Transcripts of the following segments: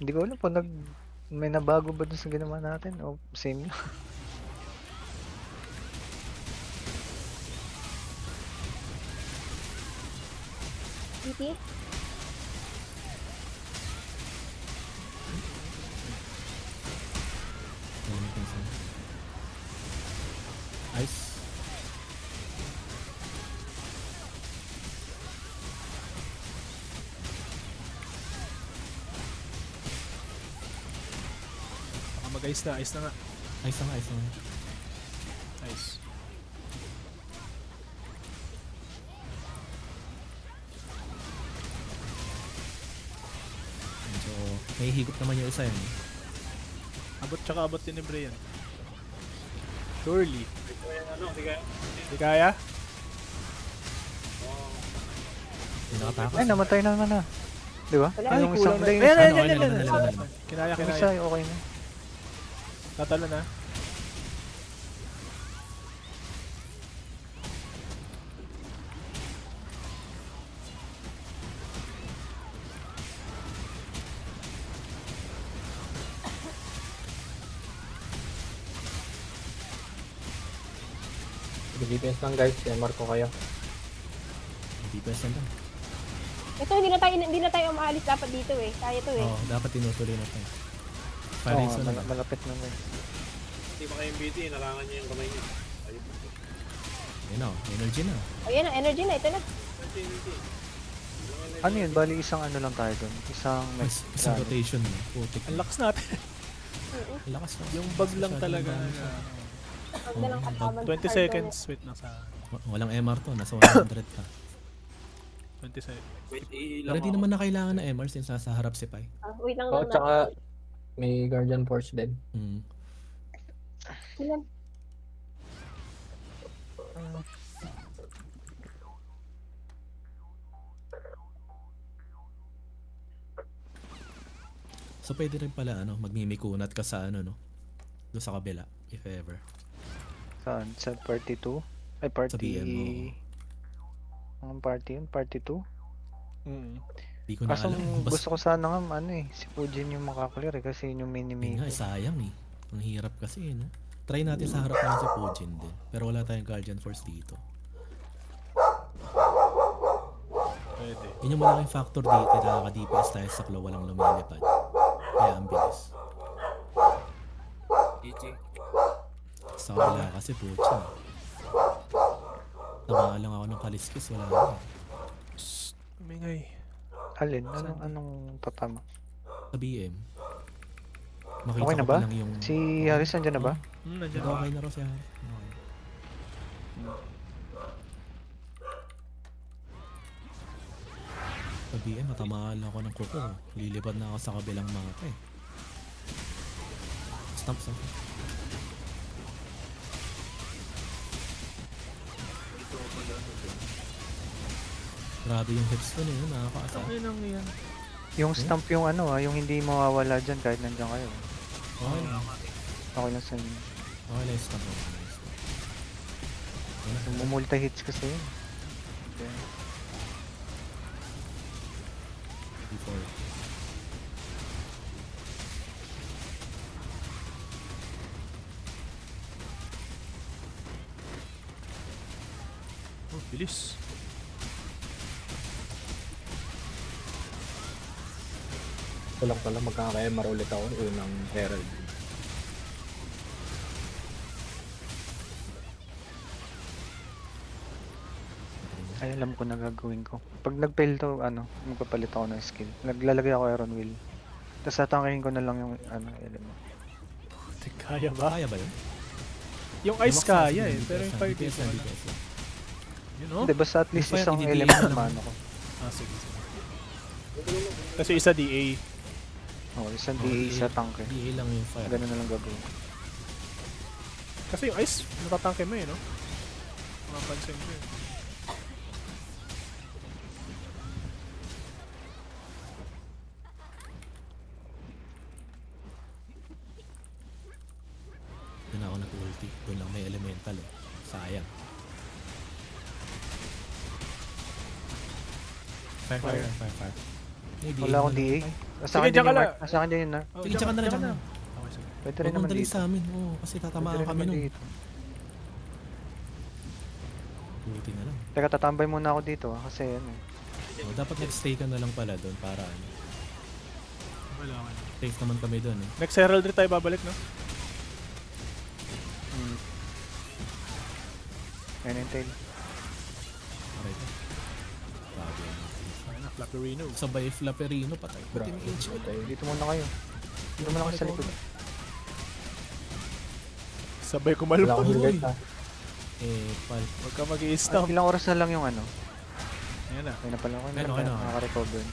Hindi ko alam kung may nabago ba dun sa ginawa natin o same lang. GT? Ice. Baka mag-ice na. Ice na nga. Ice na nga, ice na nga. Ice. So, may higop naman yung isa yun. Abot tsaka abot din ni Brian. Surely. Di kaya? Hindi nakatakas. Ay, namatay na naman na. Di ba? Wala. Ay, Yung kulang isang na. day, Ayan, Ano, ayan, okay ayan, na, ayan. nalala naman. Kinaya, yung isa, kinaya. okay na. Tatalo na. DPS lang guys, MR ko kayo. DPS lang. Ito, hindi na tayo umaalis dapat dito eh. Kaya to eh. Oo, dapat tinutuloy natin. Oo, Fire Ace na lang. malapit na guys. Hindi pa kayo MBT, nalangan niya yung kamay niya. Ayun. Ayun na, energy na. O yan, energy na. Ito na. Ano yun? Bali isang ano lang tayo dun. Isang Isang rotation na. Putik. Ang lakas natin. Ang lakas na. Yung bug lang talaga. Huwag na lang kataban. 20 seconds. Wait na sa Walang MR to, nasa 100 ka. 20 seconds. Wait, Pero hindi naman na kailangan na MR since nasa harap si Pai. Wait lang Oh, lang. tsaka may Guardian Force din. Mm. Ilan? So pwede rin pala magmimikunat ka sa no? Doon sa kabila, if ever. Saan? Sa party 2? Ay, party... Sa BM mo. Anong party yun? Party 2? Hindi ko na Kaso alam. Basta gusto ko sana nga si Fujin yung makaklear kasi yun yung yun mini-mini. nga, sayang eh. Ang hirap kasi no? Try natin sa harap natin si Pujin din. Pero wala tayong Guardian Force dito. Pwede. Yun yung malaking factor dito. Nakaka-DPS tayo sa claw, walang lumilipad. Kaya ang bilis. GG. Sa kabila kasi Pujin. Tamaan lang ako ng kaliskis, wala na. Umingay. Alin? Anong tatama? Sa BM. Makita Okay na ko pa ba? lang yung... Si Haris nandiyan na ba? Nandiyan Okay, na. okay na raw siya. Okay. Sa BM, matamaan lang ako ng kuko. Lilipad na ako sa kabilang mapa eh. Stop. Grabe yung hits ko eh, nakakaasa. Okay lang yan. Yung stamp yung yung hindi mawawala dyan kahit nandiyan kayo. Okay lang. Okay lang sa inyo. Okay lang yung stop. Okay lang yung stop. Multi-hits kasi yun. Okay. Before. Oh, bilis. Ito lang pala magkaka-MR ulit ako. Unang Herald. Ay, alam ko na gagawin ko. Pag nag-fail to, magpapalit ako ng skill. Naglalagay ako Iron Will. Tapos tatangkahin ko na lang yung element. Kaya ba? Kaya ba yun? Yung ice kaya eh. Pero yung fire DPS dito lang, wala. DPS lang. You know? Hindi, basta at least Yung fire isang DPS element lang. naman ako. Ah, sige. Kasi isa DA. Oo, isang Oh, DA, isa tank eh. DA lang yung fire. Ganun na lang gagawin. Kasi yung ice, natatangke mo eh, no? Mapansin ko eh. Doon ako nag-ulti. Doon lang may elemental eh. Sayang. Fire. May Wala akong na lang. DA. Sa Sige, akin din diyan ka yung lang. mark. Sa akin din yun, Oh, Sige, tsaka na lang, diyan tsaka na. Okay, sige. Pwede Huwag rin mong naman dali dito. sa amin. Oo, kasi Pwede tatamaan rin kami naman nun. dito. Buti na lang. Teka, tatambay muna ako dito kasi ano eh. Oh, dapat nag-stay ka na lang pala doon para ano. Wala, wala. Safe naman kami doon eh. Next heraldry tayo babalik, no? Ayun yung tail. Alright. Grabe yan. Ayun na, Flapperino. Sabay Flapperino, patay. Pati ni HL. Dito muna kayo. Dito muna kayo sa likod. Sabay Wala kumalupag. akong Uy. guard ha. Pal. Huwag ka mag-i-stomp. Ilang oras na lang yung ano. Ayan na. Ayun na pala ako. Ayun, okay na. Nakaka-recover.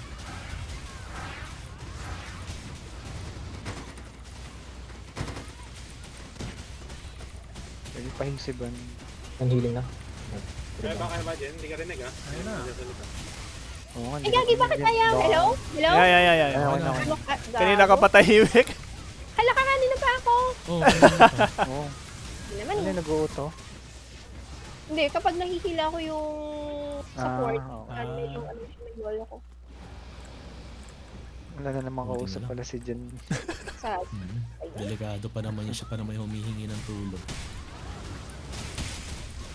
Pwede pahing si Ban. Ang healing na. Kaya ba dyan? Hindi ka rinig, ha? Ayun na. Oo nga. Ay, Gagi, bakit ayaw? Hello? Hello? Yeah. Ayun, Okay okay na. na. Ano ka? Kanina ka patahimik. Hala ka, kanina pa ako. Oh, kanina pa. Oo. Hindi naman Ano eh. yung nag-uuto? Hindi, kapag nahihila ko yung support, okay. ano yung ano yung wall ko. Wala na namang Buti kausap na lang. pala si Jen. Sa, Delikado pa naman yun. Siya pa naman yung humihingi ng tulong.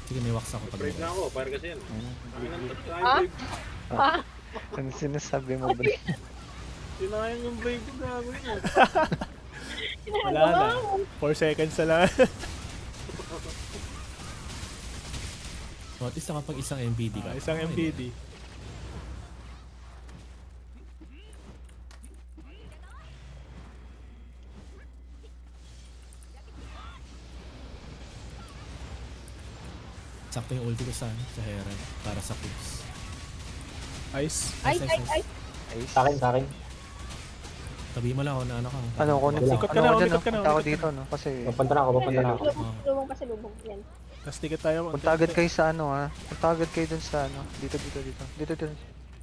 Sige, may wax ako pag Brave na ako, para kasi yan. Ayun. Ah? Brave. ah, Ano sinasabi mo, bro? Sinayang yung brave ko gagawin yan. Wala na. 4 seconds na lang. So, at least nakapag isang MBD ka. Isang Okay na. MBD. Sakto yung ulti ko sa Herald para sa cubes. Ice. ay, ay, ay. Ace. Sa akin. Tabi mo lang ako na ano ka. Ano ko na Likod ka na, ano ko dyan, likod ka na, punta ako likod ka dito, no? Kasi Papunta na ako. Lubong pa sa lubong. Yan. Tapos ticket tayo. punta agad kayo sa ano, ha? Punta agad kayo dun sa ano. Dito. Dito.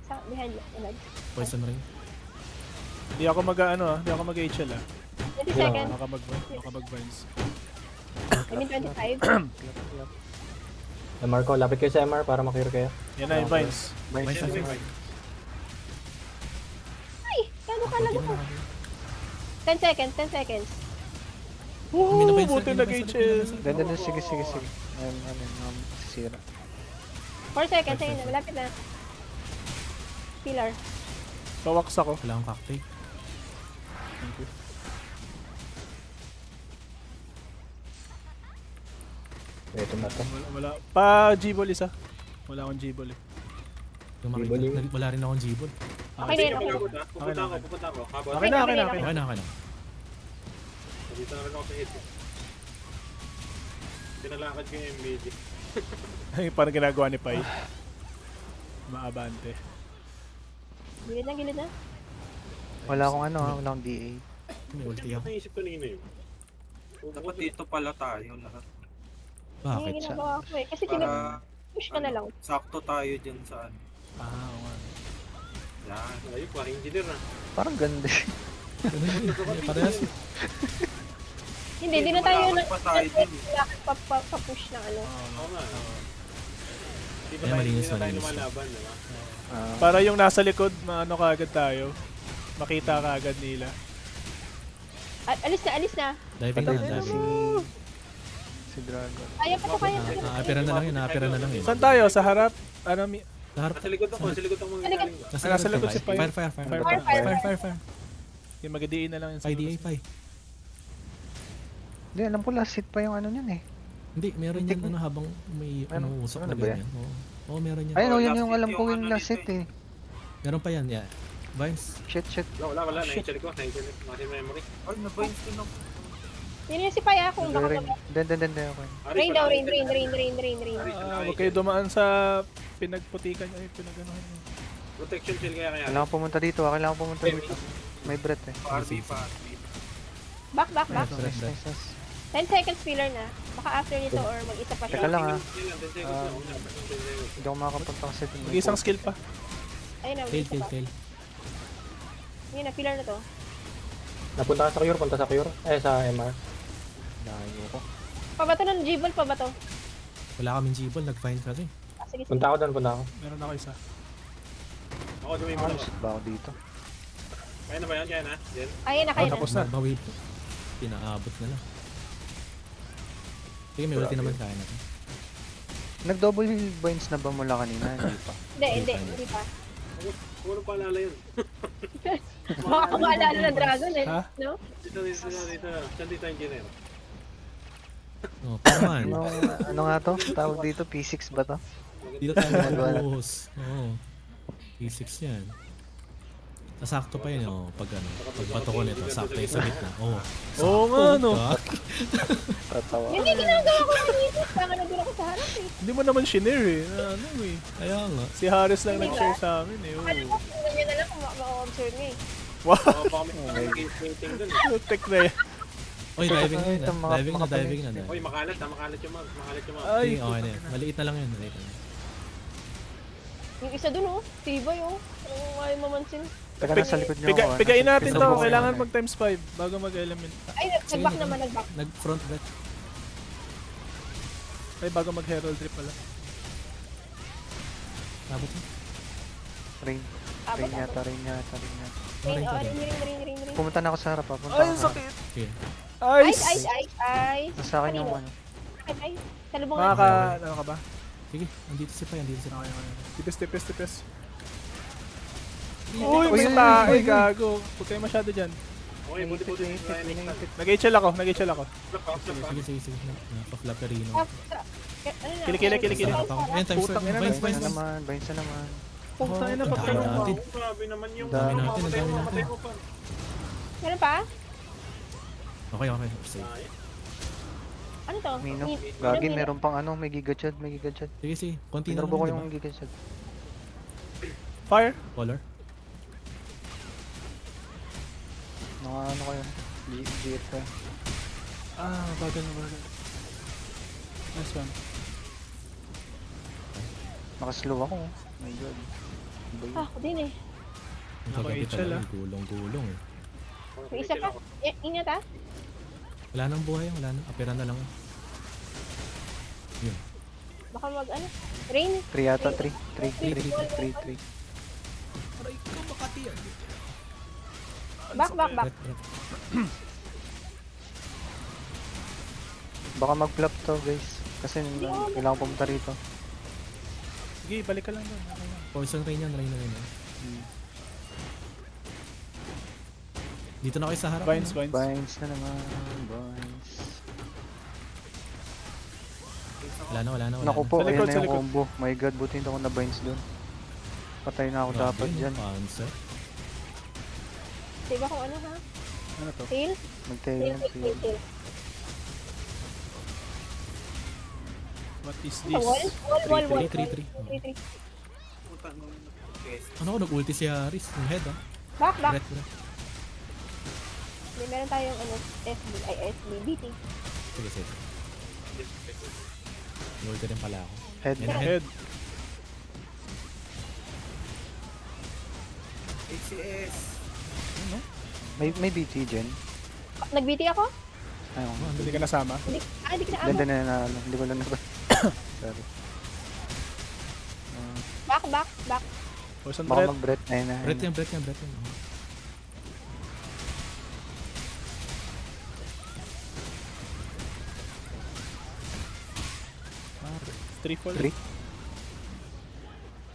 Sa, behind you. Behind. Poison ring. Hindi ako mag-ano ah. Hindi ako mag-HL ah. 20 seconds. Baka mag-vines. I mean 25. MR ko. Lapit kayo sa MR para makure kayo. Yan na yung vines. May Yan, isa. brave. Ay, gano'n ka lang ako. 10 seconds, 10 seconds. Woo! Minabay sa- Buti minabay sa- nag-HL. Then, sige. Sisira. 4 seconds, ayun na, malapit na. Pillar. Pawaks ako. Wala akong cocktail. Thank you. Ito na to. Wala. Pa G-ball isa. Wala akong G-ball eh. Yung G-ball makita, yun. wala rin akong G-ball. Okay na yun, okay na. Pupunta ako. Habol. Okay na, okay na. Okay na, okay na. Dito na rin ako sa hit. Pinalakad ko yung MBD. Ay, parang ginagawa ni Pai. Maabante. Gilid na. Wala akong ano, ha? Wala akong DA. May ulti Kasi ako. naisip ko nino yun. Dapat dito pala tayo lahat. Yun Bakit? yung ginagawa ko eh. Kasi Para push ka na lang. sakto tayo dyan sa ano. Oo nga. Yan. Ayun, parang engineer na. Parang ganda. Parehas. Hindi na tayo Malapit pa tayo din. pa-push na ano. Oo nga. Hindi Kaya malinis, hindi na tayo malinis. lumalaban, di ba? Para yung nasa likod, maano kaagad tayo. Makita kaagad nila. Alis na. Diving na, diving. Si Dragon. Kaya pa to, kaya pa to. Naapira na lang yun, naapira na lang yun. Saan tayo? Sa harap? Ano, Naharap. Nasa likod ako mga galing ba? Nasa likod si Pai. Fire. yung mag-DA na lang yun. sa Pai DA, labas. Pai. Hindi, alam ko last hit pa yung ano yun eh. Hindi, meron yan ano habang may Ano? umuusok Ano na ba yan? ganyan. Oo, meron yan. Ayun, oh, yun last yung hit alam ko yung yung ano last dito hit eh. Meron pa yan, yeah. Vines. Shit. Wala, na-HL ko. Kasi memory. Ay, nabayos din ako. Yun yung si Paya kung baka Ring. Den, okay. Rain daw, rain. Huwag kayo dumaan sa pinagputikan nyo. Pinaganohan nyo. Protection shield kaya. Kailangan pumunta dito, kailangan pumunta dito. May breath eh. Party. Back. Nice. 10 seconds pillar na. Baka after nito or mag-isa pa Teka siya. lang ha. 10 seconds na. Una, 10 seconds. Hindi ako makapunta kasi dun may Mag-isang skill pa. Ayun na, Tail, mag-isa pa. tail. Yun na, pillar na to. Napunta ka sa cure. Punta sa cure. Sa MR. layo ko. Pabato ng G-ball, pabato. Wala kaming G-ball, nag-find kasi. Sige. Punta ako doon. Meron ako isa. Ako gawin mo Ano naman. ba ako dito? Kaya na ba yan? Kaya na? Jen? Ayun na, kaya na. Tapos na. Bawi po. Pinaabot na lang. Sige, may ulti naman kaya natin. Nag-double points na ba mula kanina? Hindi pa. Hindi pa. Ano paalala yun? Baka kung maalala ng dragon eh. Ha? No? Dito. Saan dito engineer? Oh, paman. Ano nga to? Tawag dito, P6 ba to? Dito tayo mag-focus. Oo. P6 yan. Nasakto pa yun, oh. Pag bato ko nito, sakto yung sa gitna. Oo. Oo nga, no. Tatawa. Hindi ginagawa ko na dito. Baka nandun ako sa harap eh. Hindi mo naman shinare eh. Ano eh. Kaya nga. Si Harris lang Hindi nag-share ba? sa amin eh. Ano Oo. mo, tingnan nyo na lang kung ma-observe nyo eh. Wow, Baka may painting dun. tek na yan. Oy, diving na yun. Ito, mga- Diving na, mga diving na. Oy, makalat yung mag. Makalat yung mag. Ay, Sige, okay na yun. Maliit na lang yun. Maliit na lang. Yung isa dun oh. Tibay oh. Ang ayaw mamansin. Teka, nasa likod niyo ako. Pigain natin Pisa to. po. Kailangan mag times 5 bago mag-element. Ay, nag-back naman, nag-back. Nag-front back. Ay, bago mag-heraldry pala. Abot mo. Rain. Abot, Rain yata. Ring, Maring oh, ka din. ring. Pumunta na ako sa harap. Pumunta Ay, ako ang sa harap. sakit. Sige. Ice! Nasa akin yung ano. Ay, salubungan. Makaka... Ano ka ba? Sige, andito si Pai, andito si Pai. Tipis. Uy, Uy, may uy, tae, uy, uy. gago. Huwag kayo masyado dyan. Okay, buti. Nag-HL ako. Sige. Napaflaperino. Ano na? Kili. Ayun, times Putang 5. ina, Vines, Bains vines, na vines. naman. Bains na naman. Putang ina, Ang dami pagkaroon mo. natin. Grabe naman yung Dami natin, ang dami mamatay natin. mo pa. Meron pa? Okay. Save. Ano to? Mino. Mino, Gagi, Mino. meron pang ano. May gigachad. Sige. Konti na Pinubo ko lang, yung di ba? gigachad. Fire. Color. Ano kayo? GF ko. Ah, bagal. Nice one. Nakaslow ako. Oh my god. Iba yun. Ah, ako din eh. Ang Ako, kagabi HL, talaga, ah. gulong-gulong eh. May isa pa. Ingat ah. Wala nang buhay, wala na. Apera na lang. Yun. Baka mag ano. Rain. 3 yata. 3. Back. Ret. Baka mag-flop to guys. Kasi kailangan pumunta rito. Sige, balik ka lang doon. Okay lang. Poison rain yan. Dito na kayo sa harap. Vines. Binds na naman. Binds. Wala na. Naku po, Sa likod, ayan na sa yung likod. combo. My god, buti hindi ako na-binds dun. Patay na ako dapat dyan. Panser. Diba kung ano ha? Ano to? Tail? Mag-tail yan. Tail. What is Sa this? wall. 3. 3. Putang mo. Yes. Ano ko, nag-ulti si Harris. Yung head ah. Back. Ret. May meron tayong ano, BT. Sige. Nag-ulti rin pala ako. Head. Yan, Head. HCS. May BT dyan. Nag-BT ako? Ayun. Hindi ka nasama. Hindi ka na Ganda amo. na hindi ko lang na. Sorry. Back. Poison Baka breath. mag-breath. Ayun na. Breath yan. Three fall. 3.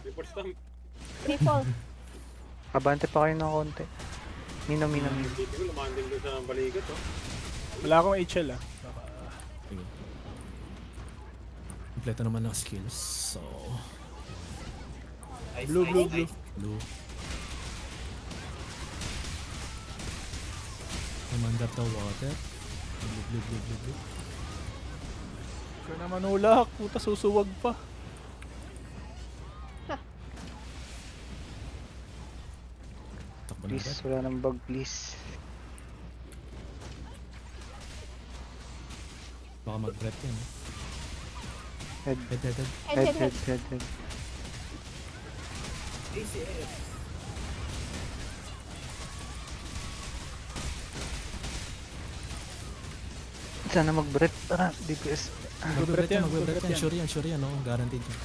Report stamp. Triple. Abante pa kayo ng konti. Mino. Hindi ko lumanding doon sa balikat oh. Wala akong HL ah. Sige. Kompleto naman ng skills. So, Ice, Blue. blue. I'm under the water. Blue. Ikaw na manulak. Puta, susuwag pa. Takbo na Please, agad. wala nang bug please. Baka mag-breath yan. Head. Head. HCS. Sana mag-breath. Tara, DPS. Mag-breath yan. mag-breath yan. Sure yan. No? Guaranteed yan.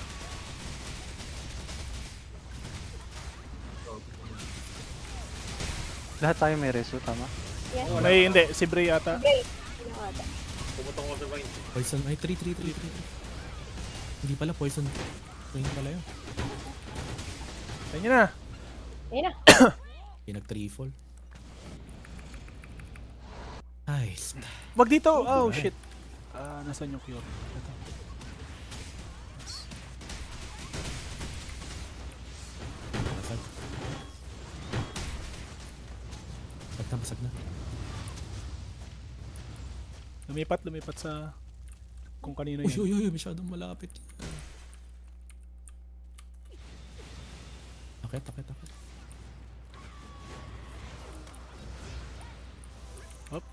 Lahat tayo may reso, tama? Yes. May hindi, si Bray ata. Okay. Ano ata? Pumutok ko sa vine. Poison. Ay, 3. Hindi pala, poison. Poison pala yun. Tayo nyo na. Ayun na. Pinag-3-fall. Nice. Wag dito. Oh, shit. Nasaan yung cure? Ito. Basag. Basag na. Lumipat sa kung kanino yan. Uy, masyadong malapit. Akit. Hop.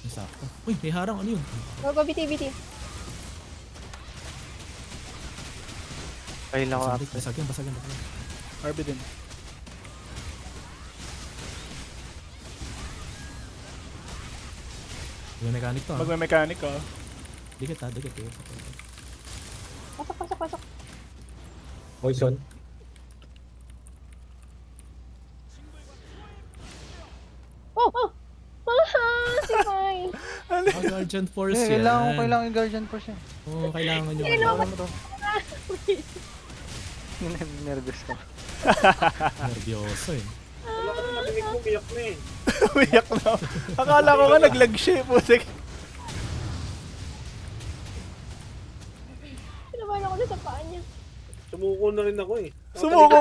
Sakto. Uy, may harang. Ano yun? Go, BT. Kaya lang ako Basag yan. RB din. May mechanic to. Magme-mechanic oh. Dikit. Pasok. Poison. Oh! Si Mai! Guardian Force Eh, yan. kailangan yung Guardian Force yan. Oo, kailangan nyo. Alam mo to. Nervous ka. Nervyoso eh. Wala kasi narinig ko, biyak na eh. Umiyak na. Akala ko nga naglag siya eh, putik. Pinabahan ako na sa paa niya. Sumuko na rin ako eh. Sumuko ka?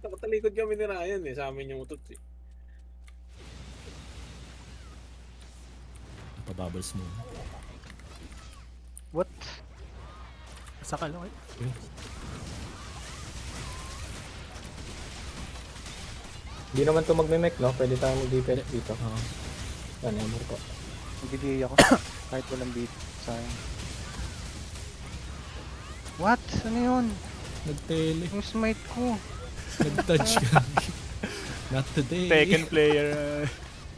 Nakatalikod kami ni Ryan eh, sa amin yung utot eh. Pabubbles mo. What? Sakal, okay? Okay. Hindi naman to magme-mech, no? Pwede tayo mag-defense dito. Oo. Yan, hammer ko. Nagbibigay ako. Kahit walang beat. Sayang. What? Ano yun? Nag-tele. Yung smite ko. Nag-touch ka. Not today. Tekken player.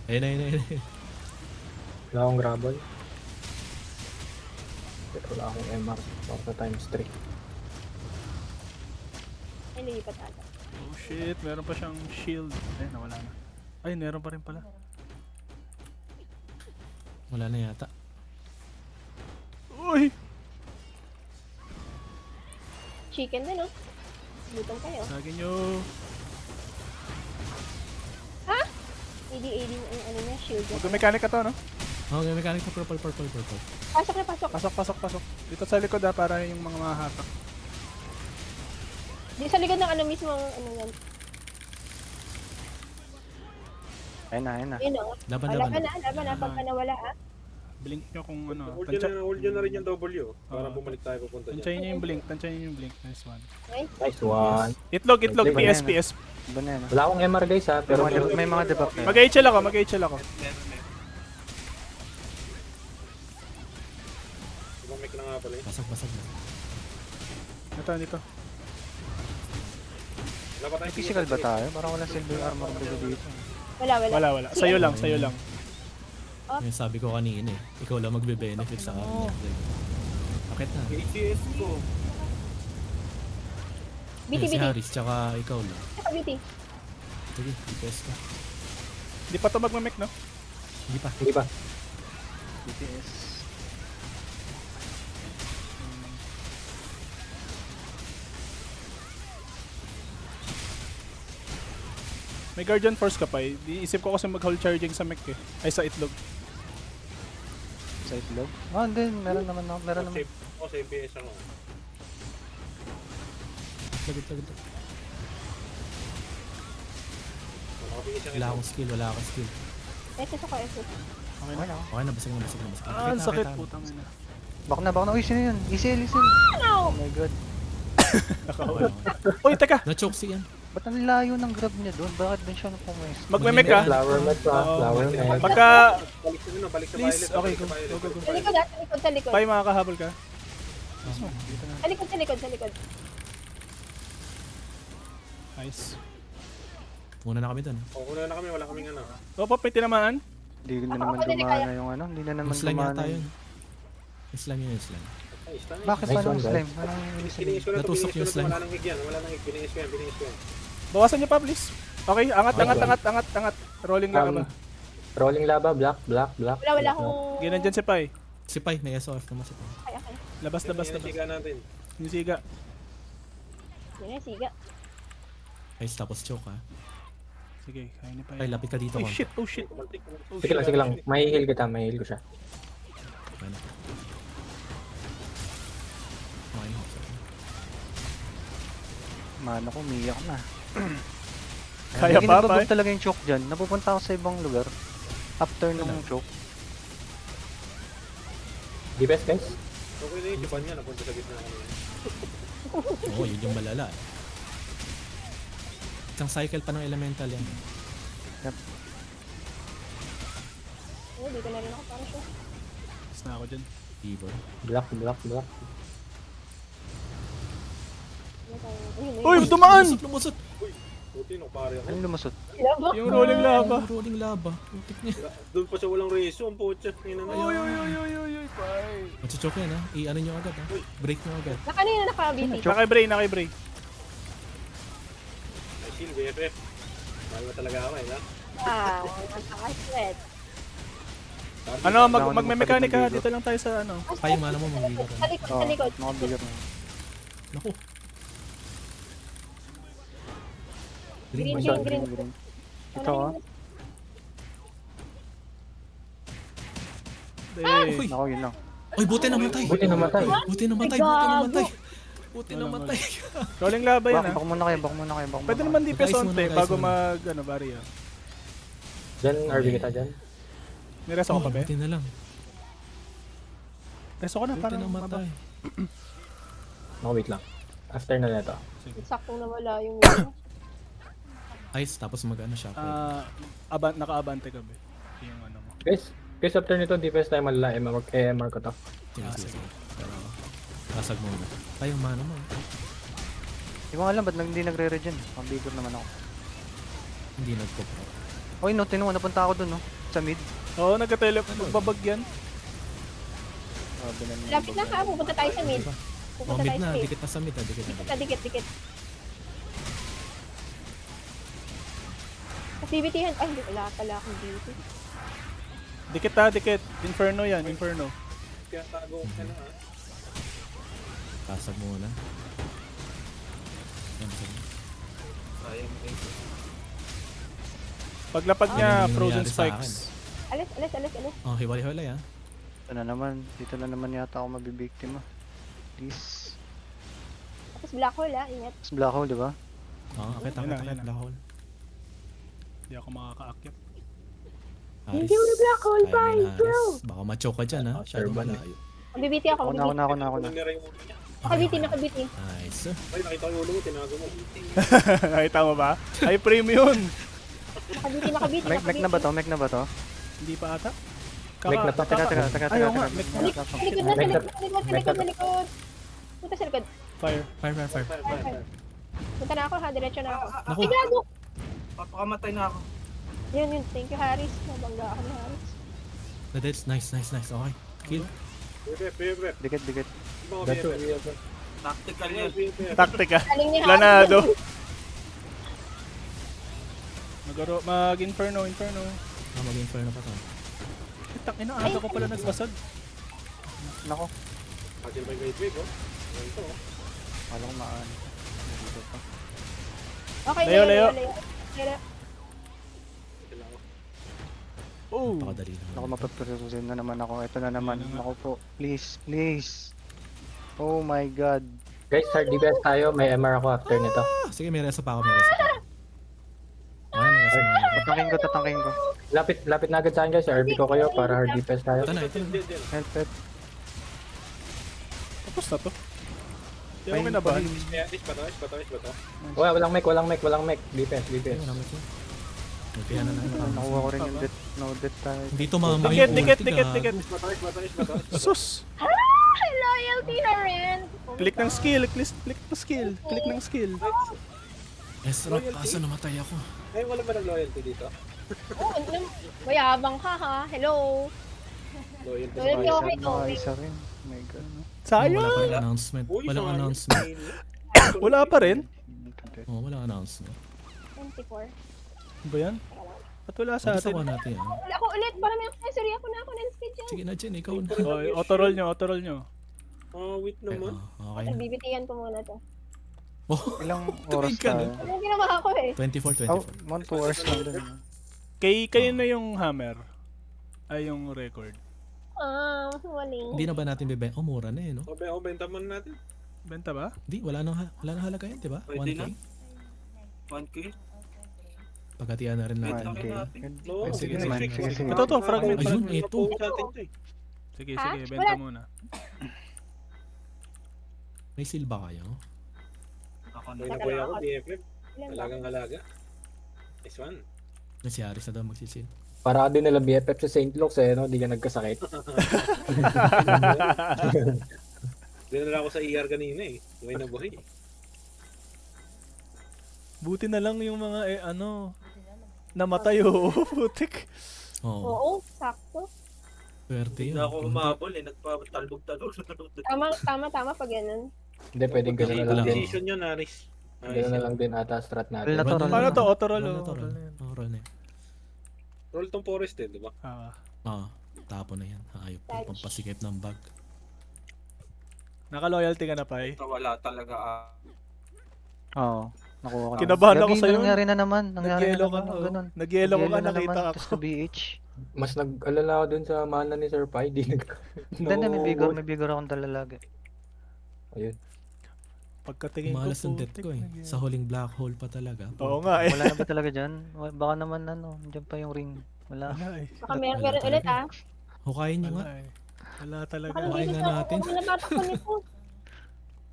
Ayun. Wala akong grabble. Pero wala akong MR. Para times 3. Ay, nilipat ata. Oh shit, meron pa siyang shield. Eh, nawala na. Ay, meron pa rin pala. Wala na yata. Uy! Chicken din, oh. Gutom kayo. Sagin nyo. AD, ano niya, shield niya. Mag-mechanic ka to, no? Oh, may mechanic na purple. Pasok. Pasok. Dito sa likod ha, para yung mga mahatak. Di sa likod ng ano mismo, ano yan. Ayun na. Yun, oh. Laban. Laban na, pagka nawala, ah. Blink nyo kung ano. Hold yun na rin yung W para bumalik tayo pupunta dyan. Tansyahin nyo yung blink. Nice one. Nice one. Itlog, Banana. PS. Iba na yan. Wala akong MR guys ha, pero May mga debuff na yan. Mag-HL ako. Bumalik na nga pala eh. Basag na. Dito. Wala pa May tayong physical ba tayo? Parang walang silver armor dito. Wala. Sa'yo lang. Yung sabi ko kanina eh. Ikaw lang magbe-benefit sa akin. Akit na. ACS ko. Si BT. Harris, tsaka ikaw lang. Saka BT. Sige, DPS ka. Hindi pa to magme-mech, no? Hindi pa. hindi ba? BTS. May Guardian Force ka pa eh. Diisip ko kasi mag-hold charging sa mech eh. Ay, sa itlog. Sa itlog? Ah, hindi. Meron naman. Save PS ako. Lagit. Nakapigis Wala akong skill. SS ako, SS. Okay na. Okay na, basag na. Ang sakit, putang ina. Baka na. Uy, sino yun? Easy. Oh my god. Nakawala. Uy, teka! Na-choke si yan. Ba't ang layo ng grab niya doon? Bakit din siya napumwes? Magme-mech ka? Flower mat pa, Oo. flower mat. Pagka... Balik sa Please, violet. okay, Balik sa go. violet. Sa likod, sa likod. Pai, makakahabol ka. Sa likod. Nice. Muna na kami dun. O, kuna na kami, wala kaming ano. Opo, may tinamaan. Hindi na naman Ako din gumana yung ano. Hindi na naman Slime gumana yata yun. yun. Slime yun. Ay, stun. Bakit Nice paano one, slime? Anong ibig sabihin? Biniis ko na to, Natusok biniis ko yung na to. slime. Wala nang hig yan. Biniis ko yan. Bawasan niyo pa, please. Okay, angat, Okay. angat. Rolling lang ba? Rolling lava, black. Wala akong... Okay, nandyan si Pai. Si Pai, may SOF naman si Pai. Okay. Labas. Yan ang siga natin. Yung siga. Yan na, siga. Guys, tapos choke ha. Sige, kaya ni Pai. Pai, lapit ka dito. Oh konti. shit, oh shit. Sige lang. May heal kita, may heal ko siya. Okay na. Okay na. Mano ko, umiyak na. Kaya Lagi pa, nagbabag Pai? talaga yung choke dyan. Napupunta ako sa ibang lugar. After nung choke. DPS guys. Okay na yung sipan niya, napunta sa gitna kanina. Oo, yun yung malala. Isang cycle pa ng elemental yan. Oh, dito na rin ako para siya. Tapos na ako dyan. Fever. Black. Ano tayo? Ayun, Uy, dumaan! Lumusot! Puti no, pare ako. Anong lumusot? Labo. Yung rolling lava. Rolling lava. Putik niya. Doon pa siya walang reso, ang putya. Ina na Uy, yan. Pai. Machuchoke yan ha. I-ano nyo agad ha. Break nyo agad. Kanina naka-BT. Nakibray. Ay, shield, BFF. Mahal mo talaga ako, eh, Wow, nakaka-sweat. Ano, magme-mechanic ha. Dito lang tayo sa ano. Pai, yung mana mo mabigat. Sa likod, sa likod. Mga bigger na. Naku. Green. Ito ah. Eh, Ako, yun lang. Ay, buti namatay. Buti namatay. Buti namatay. rolling lava yan ha. Baka muna kayo. Pwede naman DPS Guys, onte muna, bago muna. barrier. Dyan, RB kita dyan. May rest ako pa be? Buti na lang. Rest ako na Buti para namatay. Wait lang. After na nito. Saktong nawala yung... Ice, tapos mag-ano siya. Naka-abante ka be. Yung ano mo. Guys, after nito, DPS tayo malala. MR ko to. Sige. Pero, kasag muna. Pai, yung mana mo. Hindi ko alam ba't hindi nagre-regen. Ang bigger naman ako. Hindi nagpo-pro. Oy, no, tinuwa. Napunta ako dun, no? Sa mid. Oo, magbabag yan. Lapit na ka, pupunta tayo sa mid. Oh, Pupunta mid tayo sa na. mid. Dikit na sa mid ha. Dikit na. Dikit. Activity-han. Ay, wala pala akong beauty. Dikit. Inferno yan, Inferno. Kaya tago ka na, ah. Kasag muna. Yan, sige. Sayang eh. Paglapag niya, Ano yung frozen nangyari sa spikes. Alis. Oh, hiwalay-hiwalay ha. Dito na naman yata ako mabibiktima. Please. Tapos black hole ingat. Tapos black hole, di ba? Oo, akit. Yan na. Black hole. Hindi ako makakaakyat. Haris. Hindi mo na black hole, Kaya mo bye, na, bro. Haris. Baka ma-choke ka dyan ha. Masyado Turban. malayo. Magbibiti ako. Ako na. Nira yung ulo niya. Nakabiti. Nice. Ay, nakita ko yung ulo mo, tinago mo. Nakita mo ba? Ay, premium! Nakabiti. Mek na ba to? Hindi pa ata? Make na to. Teka. Ayaw nga, Sa likod. Punta sa likod. Fire. Fire. Punta na ako ha, diretso na ako. Naku. Ay, gago! Papakamatay na ako. Yun. Thank you, Harris. Nabangga ako na Harris. That's nice. Okay. Kill. BFF. Dikit. Yung mga That's BFF. Tactical Yung yun. mga BFF. Taktika. Galing ni Harris. Planado. Mag-inferno. Mag-inferno pa to. Ina, aga ko pala nagbasag. Nako. Kasi may wave, oh. Ganito, oh. Kala ko maan. Dito pa. Okay, Leo. Leo. Sila ako. Oh. Napakadali lang. Ako mapaparusin na naman ako. Ito na naman. Ako po. Please. Oh my god. Guys, hard DPS tayo. May MR ako after nito. Sige, may resa pa ako. May resa pa ako. Tatangking ko. Lapit na agad sa akin guys. RB ko kayo para hard DPS tayo. Ito na. Diyan. Help. Tapos na to. Di ako kinabahan. Kaya, is ba to? Walang mech. DPS. May kaya na lang. Nakuha ko rin yung death. No death tayo. Hindi to mamay yung Dikit. ulti ka. Is ba to? Sus! Loyalty na rin. Click ng skill. Click ng skill. Ezra, kaso namatay ako. Ay, wala ba ng loyalty dito? Oh, mayabang ka ha. Hello. Loyalty. Loyalty okay to. Isa rin. Oh my god. Sayang! Wala pa rin announcement. Walang announcement. Wala pa rin? Oh, wala announcement. 24. Ano ba yan? Ba't wala sa Tapos atin? ako natin yan. Wala ako ulit, para may accessory ako na ako na-skid dyan. Sige na, Jen, ikaw na. Oh, auto-roll nyo. Oh, wait naman. Okay na. Bibitigan ko muna to. Oh, Ilang tumingin oras ka tayo? na. Ano yung ginawa ko eh? 24. Oh, mga 2 hours lang din. Kayo na yung hammer. Ay, yung record. Wali. Hindi na ba natin bibenta? Oh, mura na eh, no? O, benta man natin. Benta ba? Hindi, wala nang halaga yan, di ba? Pwede 1K? na. 1K? Pagkatian na rin natin. 1K. Oo, Sige, sige, sige, sige, sige. Ito, fragment. Ayun, Fragment. ito. Napost natin to eh. Sige, Ha? benta muna. May silba kayo? Ako Boy na. na boy ako, BFF. Ilan ba? Halagang halaga. Nice one. Na si Aris na daw magsisil. Para din nila BFF sa St. Luke's eh, no? Di ka nagkasakit. Dinala ako sa ER kanina eh. Buhay na buhay. Buti na lang yung mga namatay putik. Oo. Oo, sakto. Swerte Hindi yun. na ako umabol eh. Nagpatalbog-talbog. Tama pag ganun. Hindi, pwedeng gano'n na lang din. Decision yun, Aris. Gano'n na lang din ata strat natin. Wala to, Roll na Paano lang. to? Auto-roll, Roll na to, oh. roll. Roll na yan. Oo, roll na yan. Roll tong forest eh, di ba? Oo, tapo na yan. Hayop po, Touch. pampasikip ng bag. Naka-loyalty ka na, Pai? Wala talaga. Oo. Nakuha ko na. Kinabahan ako Gagi, sa'yo. nangyari na naman. Nangyari na Nag-yellow ka naman. na. Ganun. Nag-yellow ka, Nag-yellow na nakita naman, ako. tapos na BH. Mas nag-alala ako dun sa mana ni Sir Pai. Di nag... Hindi, may bigor akong dala lagi. Ayun. Pagkatingin ko, Malas ng death putik, ko eh. nag-yellow. Sa huling black hole pa talaga. Oo nga eh. Wala na ba talaga dyan? Baka naman dyan pa yung ring. Wala. Wala eh. Baka meron ulit ah. Hukayin nyo nga. Wala eh. Wala talaga. Baka Kumain nandito nga ako. natin. Baka nabatak ko nito.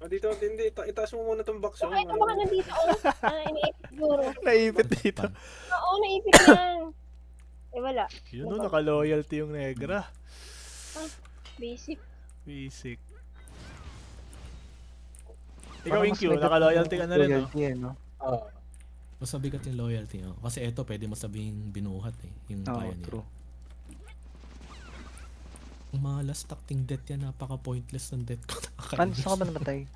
Dito, hindi. Itaas mo muna tong box. Baka ito, baka nandito. Iniipit siguro. Naipit dito. Oo, naipit yan. Eh wala. Yun o, naka-loyalty yung negra. Basic. Basic. Ikaw, Parang mas Inkyo, may naka-loyalty ka na rin, no? loyalty eh, no? Ah, Mas mabigat yung loyalty. Oh. Kasi eto, pwede mo sabihing binuhat eh. Yung Oo, Pioneer. true. Yung mga last acting death yan, napaka-pointless ng death ko. Saan ka ba namatay?